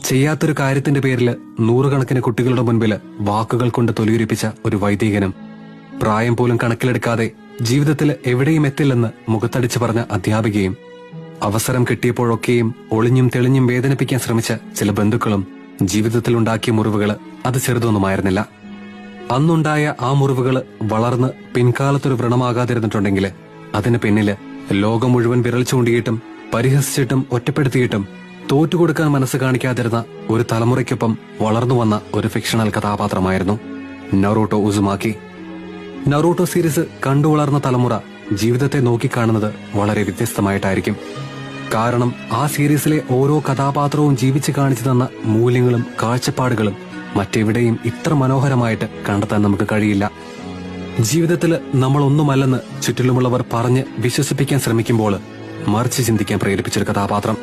ചെയ്യാത്തൊരു കാര്യത്തിന്റെ പേരിൽ നൂറുകണക്കിന് കുട്ടികളുടെ മുൻപിൽ വാക്കുകൾ കൊണ്ട് തൊലിയുരിപ്പിച്ച ഒരു വൈദികനും, പ്രായം പോലും കണക്കിലെടുക്കാതെ ജീവിതത്തിൽ എവിടെയും എത്തില്ലെന്ന് മുഖത്തടിച്ചു പറഞ്ഞ അധ്യാപികയും, അവസരം കിട്ടിയപ്പോഴൊക്കെയും ഒളിഞ്ഞും തെളിഞ്ഞും വേദനിപ്പിക്കാൻ ശ്രമിച്ച ചില ബന്ധുക്കളും ജീവിതത്തിൽ ഉണ്ടാക്കിയ മുറിവുകൾ അത് ചെറുതൊന്നുമായിരുന്നില്ല. അന്നുണ്ടായ ആ മുറിവുകൾ വളർന്ന് പിൻകാലത്തൊരു വ്രണമാകാതിരുന്നിട്ടുണ്ടെങ്കിൽ അതിന് പിന്നില് ലോകം മുഴുവൻ വിരൽ ചൂണ്ടിയിട്ടും പരിഹസിച്ചിട്ടും ഒറ്റപ്പെടുത്തിയിട്ടും തോറ്റുകൊടുക്കാൻ മനസ്സ് കാണിക്കാതിരുന്ന ഒരു തലമുറയ്ക്കൊപ്പം വളർന്നു വന്ന ഒരു ഫിക്ഷണൽ കഥാപാത്രമായിരുന്നു നറൂട്ടോ ഉസുമാക്കി. നറൂട്ടോ സീരീസ് കണ്ടു വളർന്ന തലമുറ ജീവിതത്തെ നോക്കിക്കാണുന്നത് വളരെ വ്യത്യസ്തമായിട്ടായിരിക്കും. കാരണം ആ സീരീസിലെ ഓരോ കഥാപാത്രവും ജീവിച്ചു കാണിച്ചു തന്ന മൂല്യങ്ങളും കാഴ്ചപ്പാടുകളും മറ്റെവിടെയും ഇത്ര മനോഹരമായിട്ട് കണ്ടെത്താൻ നമുക്ക് കഴിയില്ല. ജീവിതത്തിൽ നമ്മളൊന്നുമല്ലെന്ന് ചുറ്റിലുമുള്ളവർ പറഞ്ഞ് വിശ്വസിപ്പിക്കാൻ ശ്രമിക്കുമ്പോൾ മറിച്ച് ചിന്തിക്കാൻ പ്രേരിപ്പിച്ചൊരു കഥാപാത്രം.